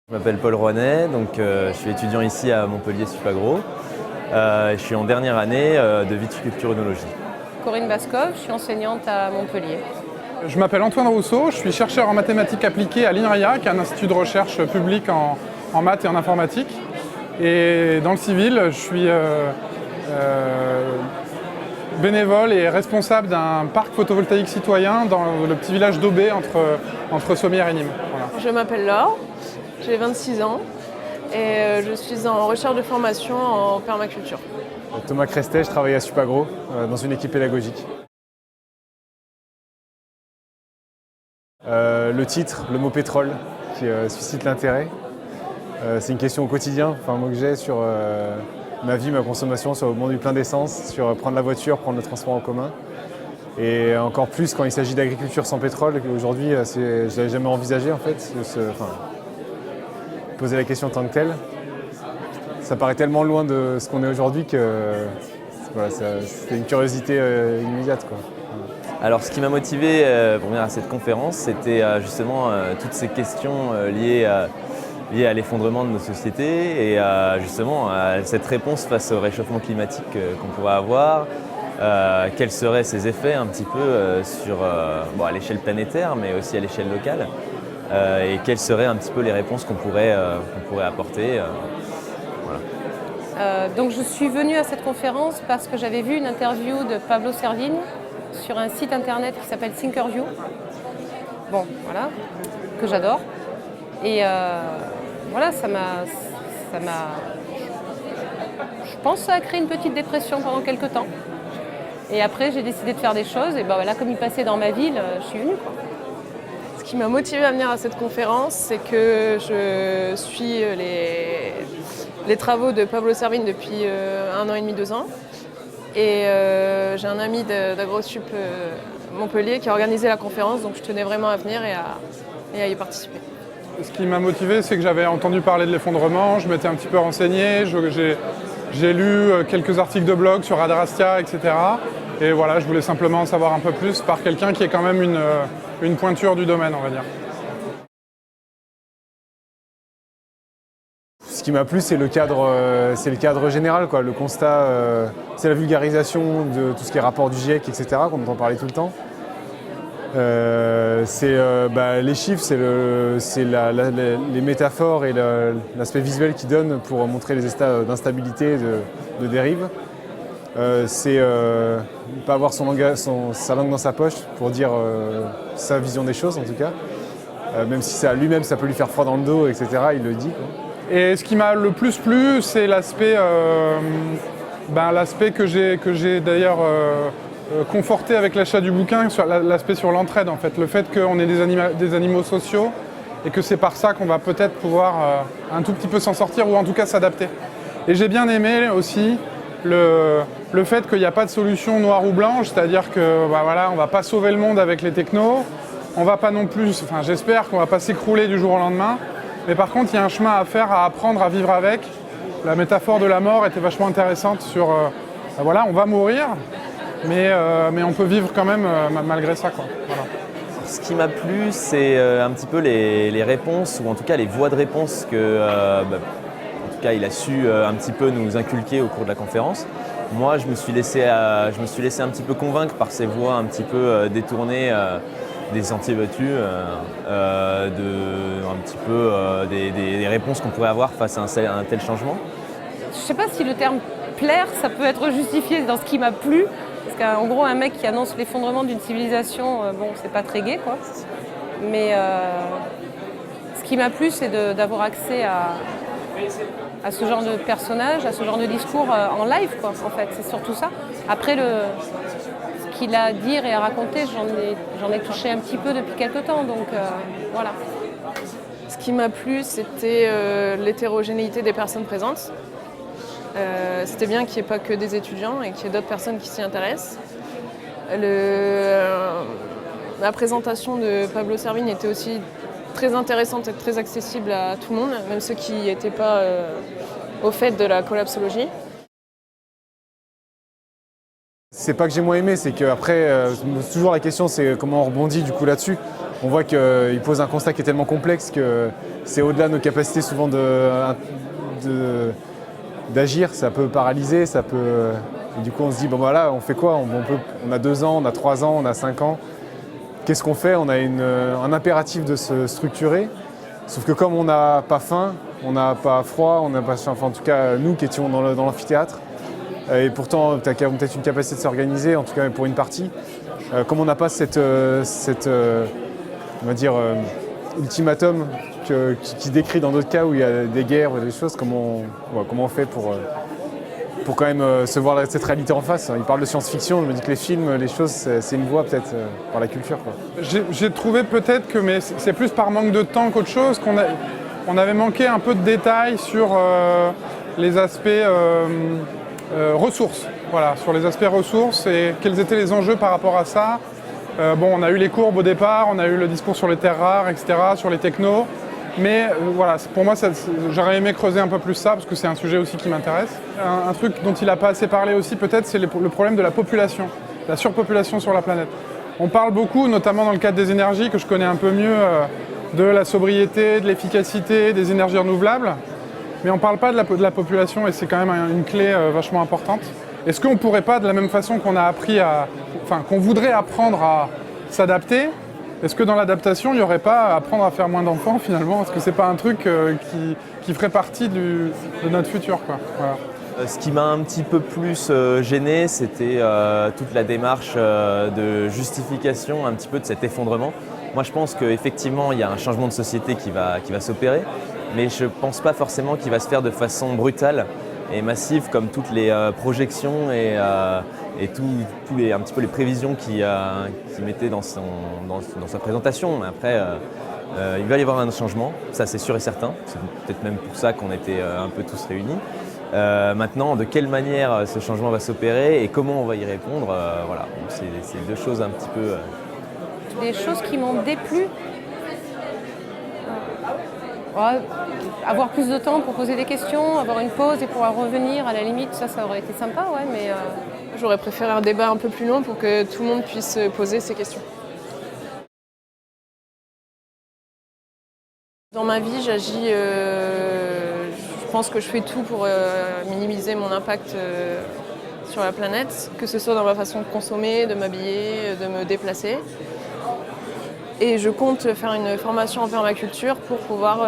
Je m'appelle Paul Rouanet, je suis étudiant ici à Montpellier Supagro. Je suis en dernière année de viticulture-œnologie. Corinne Bascov, je suis enseignante à Montpellier. Je m'appelle Antoine Rousseau, je suis chercheur en mathématiques appliquées à l'INRIA, qui est un institut de recherche public en maths et en informatique. Et dans le civil, je suis bénévole et responsable d'un parc photovoltaïque citoyen dans le petit village d'Aubé entre Sommières et Nîmes. Voilà. Je m'appelle Laure, j'ai 26 ans et je suis en recherche de formation en permaculture. Thomas Crestet, je travaille à Supagro dans une équipe pédagogique. Le titre, le mot pétrole, qui suscite l'intérêt. C'est une question au quotidien, un mot que j'ai sur ma vie, ma consommation, sur le moment du plein d'essence, sur prendre la voiture, prendre le transport en commun. Et encore plus quand il s'agit d'agriculture sans pétrole, qu'aujourd'hui, je ne l'avais jamais envisagé en fait, poser la question en tant que telle. Ça paraît tellement loin de ce qu'on est aujourd'hui que voilà, c'était une curiosité immédiate, quoi. Alors ce qui m'a motivé pour venir à cette conférence, c'était justement toutes ces questions liées à l'effondrement de nos sociétés et justement à cette réponse face au réchauffement climatique qu'on pourrait avoir. Quels seraient ses effets un petit peu à l'échelle planétaire mais aussi à l'échelle locale et quelles seraient un petit peu les réponses qu'on pourrait apporter. Voilà. Donc je suis venue à cette conférence parce que j'avais vu une interview de Pablo Servigne sur un site internet qui s'appelle Thinkerview. Bon, voilà, que j'adore. Et voilà, ça m'a... Je pense que ça a créé une petite dépression pendant quelques temps. Et après, j'ai décidé de faire des choses. Et ben voilà, comme il passait dans ma ville, je suis venue, quoi. Ce qui m'a motivée à venir à cette conférence, c'est que je suis les travaux de Pablo Servigne depuis 1 an et demi, 2 ans. Et j'ai un ami d'AgroSup Montpellier qui a organisé la conférence, donc je tenais vraiment à venir et à y participer. Ce qui m'a motivé, c'est que j'avais entendu parler de l'effondrement, je m'étais un petit peu renseigné, j'ai lu quelques articles de blog sur Adrastia, etc. Et voilà, je voulais simplement en savoir un peu plus par quelqu'un qui est quand même une pointure du domaine, on va dire. Ce qui m'a plu, c'est le cadre général, quoi. Le constat, c'est la vulgarisation de tout ce qui est rapport du GIEC, etc., qu'on entend parler tout le temps. Les chiffres, c'est les métaphores et l'aspect visuel qu'ils donnent pour montrer les états d'instabilité, de dérive. C'est pas avoir sa langue dans sa poche pour dire sa vision des choses, en tout cas. Même si lui-même, ça peut lui faire froid dans le dos, etc., il le dit, quoi. Et ce qui m'a le plus plu, c'est l'aspect que j'ai d'ailleurs conforté avec l'achat du bouquin, l'aspect sur l'entraide en fait. Le fait qu'on est des animaux sociaux et que c'est par ça qu'on va peut-être pouvoir un tout petit peu s'en sortir ou en tout cas s'adapter. Et j'ai bien aimé aussi le fait qu'il n'y a pas de solution noire ou blanche, c'est-à-dire que on ne va pas sauver le monde avec les technos, on va pas non plus, j'espère qu'on ne va pas s'écrouler du jour au lendemain. Mais par contre, il y a un chemin à faire, à apprendre à vivre avec. La métaphore de la mort était vachement intéressante sur... on va mourir, mais on peut vivre quand même malgré ça, quoi. Voilà. Ce qui m'a plu, c'est un petit peu les réponses, ou en tout cas les voies de réponse que en tout cas, il a su un petit peu nous inculquer au cours de la conférence. Moi, je me suis laissé un petit peu convaincre par ces voies un petit peu détournées des sentiers battus, des réponses qu'on pourrait avoir face à un tel changement. Je ne sais pas si le terme plaire, ça peut être justifié dans ce qui m'a plu. Parce qu'en gros, un mec qui annonce l'effondrement d'une civilisation, c'est pas très gai, quoi. Mais ce qui m'a plu, c'est d'avoir accès à ce genre de personnage, à ce genre de discours en live, quoi, en fait. C'est surtout ça. Après, ce qu'il a à dire et à raconter, j'en ai touché un petit peu depuis quelques temps, donc voilà. Ce qui m'a plu, c'était l'hétérogénéité des personnes présentes. C'était bien qu'il n'y ait pas que des étudiants et qu'il y ait d'autres personnes qui s'y intéressent. La présentation de Pablo Servigne était aussi très intéressante et très accessible à tout le monde, même ceux qui n'étaient pas au fait de la collapsologie. C'est pas que j'ai moins aimé, c'est qu'après, toujours la question, c'est comment on rebondit du coup là-dessus. on voit qu'il pose un constat qui est tellement complexe que c'est au-delà de nos capacités souvent d'agir. Ça peut paralyser, ça peut... Et du coup, on se dit, bon voilà, on fait quoi? On a 2 ans, on a 3 ans, on a 5 ans. Qu'est-ce qu'on fait? On a un impératif de se structurer. Sauf que comme on n'a pas faim, on n'a pas froid, on n'a pas... Enfin, en tout cas, nous qui étions dans l'amphithéâtre, et pourtant, tu as peut-être une capacité de s'organiser, en tout cas pour une partie. Comme on n'a pas cette on va dire, ultimatum qui décrit dans d'autres cas où il y a des guerres ou des choses, comment on fait pour quand même se voir cette réalité en face. Il parle de science-fiction, je me dis que les films, les choses, c'est une voie peut-être par la culture, quoi. J'ai trouvé peut-être que, mais c'est plus par manque de temps qu'autre chose, on avait manqué un peu de détails sur les aspects ressources. Voilà, sur les aspects ressources et quels étaient les enjeux par rapport à ça. On a eu les courbes au départ, on a eu le discours sur les terres rares, etc., sur les technos. Mais voilà, pour moi, j'aurais aimé creuser un peu plus ça, parce que c'est un sujet aussi qui m'intéresse. Un truc dont il n'a pas assez parlé aussi, peut-être, c'est le problème de la population, la surpopulation sur la planète. On parle beaucoup, notamment dans le cadre des énergies, que je connais un peu mieux, de la sobriété, de l'efficacité, des énergies renouvelables. Mais on ne parle pas de la population, et c'est quand même une clé vachement importante. Est-ce qu'on ne pourrait pas, de la même façon qu'on a appris qu'on voudrait apprendre à s'adapter, est-ce que dans l'adaptation, il n'y aurait pas à apprendre à faire moins d'enfants finalement? Est-ce que c'est pas un truc qui ferait partie de notre futur, quoi? Voilà. Ce qui m'a un petit peu plus gêné, c'était toute la démarche de justification un petit peu de cet effondrement. Moi, je pense qu'effectivement, il y a un changement de société qui va s'opérer, mais je ne pense pas forcément qu'il va se faire de façon brutale et massive comme toutes les projections et tous un petit peu les prévisions qu'il mettait dans sa présentation. Mais après, il va y avoir un changement, ça c'est sûr et certain. C'est peut-être même pour ça qu'on était un peu tous réunis. Maintenant, de quelle manière ce changement va s'opérer et comment on va y répondre, voilà, c'est 2 choses un petit peu... Des choses qui m'ont déplu. Ouais, avoir plus de temps pour poser des questions, avoir une pause et pouvoir revenir, à la limite, ça aurait été sympa, ouais, mais... J'aurais préféré un débat un peu plus long pour que tout le monde puisse poser ses questions. Dans ma vie, j'agis, je pense que je fais tout pour minimiser mon impact sur la planète, que ce soit dans ma façon de consommer, de m'habiller, de me déplacer. Et je compte faire une formation en permaculture pour pouvoir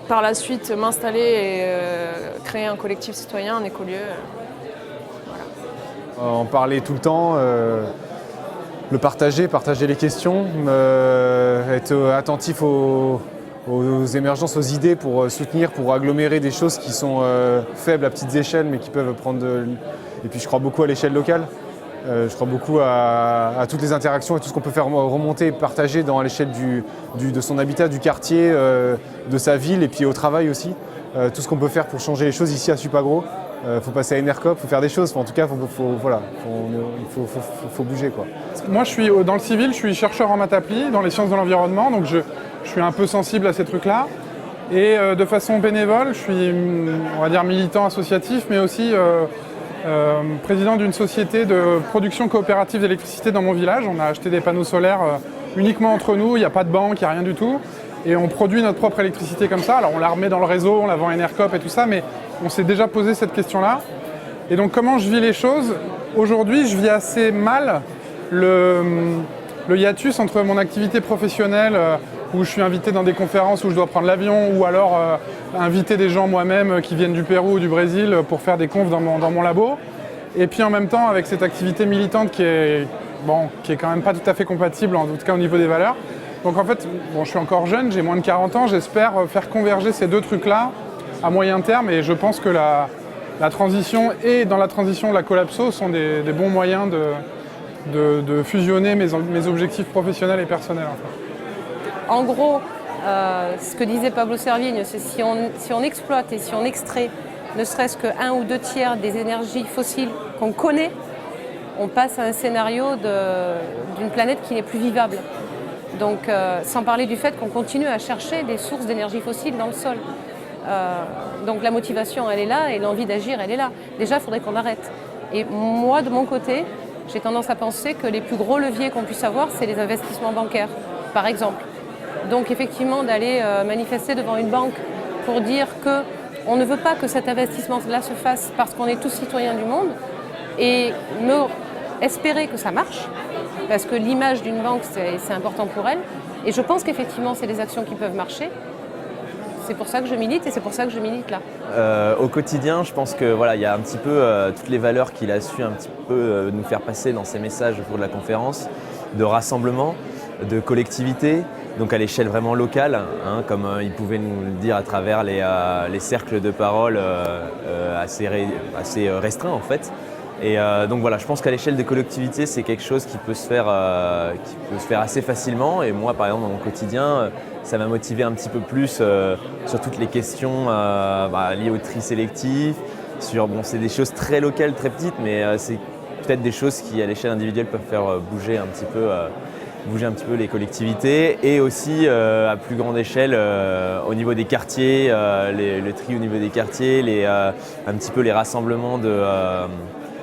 par la suite m'installer et créer un collectif citoyen, un écolieu. Voilà. En parler tout le temps, le partager les questions, être attentif aux émergences, aux idées pour soutenir, pour agglomérer des choses qui sont faibles à petites échelles mais qui peuvent prendre Et puis je crois beaucoup à l'échelle locale. Je crois beaucoup à toutes les interactions et tout ce qu'on peut faire remonter et partager à l'échelle de son habitat, du quartier, de sa ville et puis au travail aussi. Tout ce qu'on peut faire pour changer les choses ici à Supagro. Il faut passer à Enercop, il faut faire des choses. Enfin, en tout cas, il faut bouger, quoi. Moi, dans le civil, je suis chercheur en maths appli, dans les sciences de l'environnement, donc je suis un peu sensible à ces trucs-là. Et de façon bénévole, je suis, on va dire, militant associatif, mais aussi président d'une société de production coopérative d'électricité dans mon village. On a acheté des panneaux solaires uniquement entre nous, il n'y a pas de banque, il n'y a rien du tout. Et on produit notre propre électricité comme ça. Alors on la remet dans le réseau, on la vend à Enercop et tout ça, mais on s'est déjà posé cette question-là. Et donc comment je vis les choses? Aujourd'hui, je vis assez mal le hiatus entre mon activité professionnelle où je suis invité dans des conférences où je dois prendre l'avion ou alors inviter des gens moi-même qui viennent du Pérou ou du Brésil pour faire des confs dans mon labo. Et puis en même temps avec cette activité militante qui est quand même pas tout à fait compatible, en tout cas au niveau des valeurs. Donc en fait, je suis encore jeune, j'ai moins de 40 ans, j'espère faire converger ces 2 trucs-là à moyen terme et je pense que la transition et dans la transition la collapso sont des bons moyens de fusionner mes objectifs professionnels et personnels. En gros, ce que disait Pablo Servigne, c'est si on exploite et si on extrait ne serait-ce que 1 ou 2 tiers des énergies fossiles qu'on connaît, on passe à un scénario d'une planète qui n'est plus vivable. Donc, sans parler du fait qu'on continue à chercher des sources d'énergie fossile dans le sol. Donc la motivation, elle est là et l'envie d'agir, elle est là. Déjà, il faudrait qu'on arrête. Et moi, de mon côté, j'ai tendance à penser que les plus gros leviers qu'on puisse avoir, c'est les investissements bancaires, par exemple. Donc effectivement, d'aller manifester devant une banque pour dire qu'on ne veut pas que cet investissement-là se fasse parce qu'on est tous citoyens du monde et espérer que ça marche, parce que l'image d'une banque, c'est important pour elle. Et je pense qu'effectivement, c'est des actions qui peuvent marcher. C'est pour ça que je milite et c'est pour ça que je milite là. Au quotidien, je pense que voilà, il y a un petit peu toutes les valeurs qu'il a su un petit peu nous faire passer dans ses messages au cours de la conférence, de rassemblement, de collectivité, donc à l'échelle vraiment locale, hein, comme il pouvait nous le dire à travers les cercles de parole assez restreints en fait. Et donc voilà, je pense qu'à l'échelle des collectivités, c'est quelque chose qui peut se faire assez facilement. Et moi, par exemple, dans mon quotidien, ça m'a motivé un petit peu plus sur toutes les questions liées au tri sélectif. C'est des choses très locales, très petites, mais c'est peut-être des choses qui, à l'échelle individuelle, peuvent faire bouger un petit peu les collectivités. Et aussi, à plus grande échelle, au niveau des quartiers, le tri au niveau des quartiers, un petit peu les rassemblements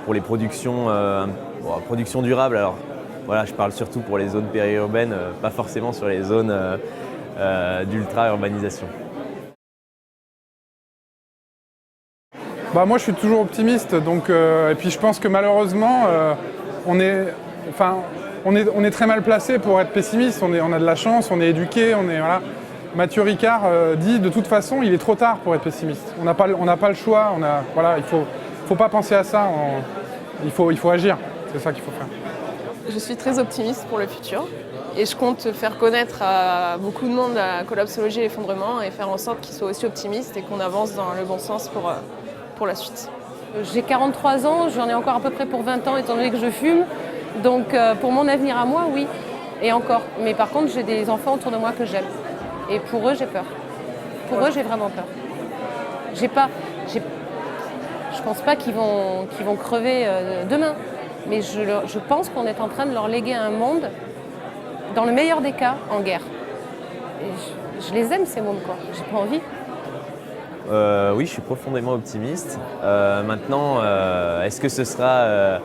pour les productions durables. Alors voilà, je parle surtout pour les zones périurbaines, pas forcément sur les zones d'ultra-urbanisation. Moi je suis toujours optimiste, donc, et puis je pense que malheureusement on est très mal placé pour être pessimiste, on a de la chance, on est éduqué, voilà. Mathieu Ricard dit de toute façon il est trop tard pour être pessimiste. On n'a pas le choix, il faut pas penser à ça, il faut agir, c'est ça qu'il faut faire. Je suis très optimiste pour le futur et je compte faire connaître à beaucoup de monde la collapsologie et l'effondrement et faire en sorte qu'ils soient aussi optimistes et qu'on avance dans le bon sens pour la suite. J'ai 43 ans, j'en ai encore à peu près pour 20 ans étant donné que je fume. Donc pour mon avenir à moi, oui, et encore. Mais par contre, j'ai des enfants autour de moi que j'aime. Et pour eux, j'ai peur. Pour eux, j'ai vraiment peur. Je pense pas qu'ils vont crever demain. Mais je pense qu'on est en train de leur léguer un monde, dans le meilleur des cas, en guerre. Et je les aime, ces mômes, quoi. J'ai pas envie. Oui, je suis profondément optimiste. Maintenant, est-ce que ce sera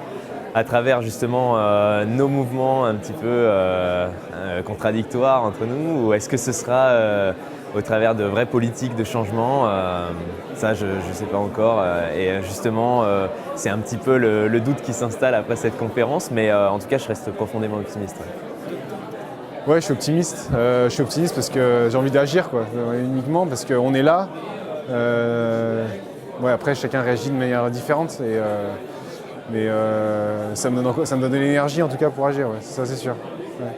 à travers justement nos mouvements un petit peu contradictoires entre nous, ou est-ce que ce sera au travers de vraies politiques de changement? Ça, je ne sais pas encore. Et justement, c'est un petit peu le doute qui s'installe après cette conférence, mais en tout cas, je reste profondément optimiste. Ouais, je suis optimiste. Je suis optimiste parce que j'ai envie d'agir, quoi, uniquement parce qu'on est là. Après, chacun réagit de manière différente, mais ça me donne de l'énergie en tout cas pour agir, ouais, ça c'est sûr. Ouais.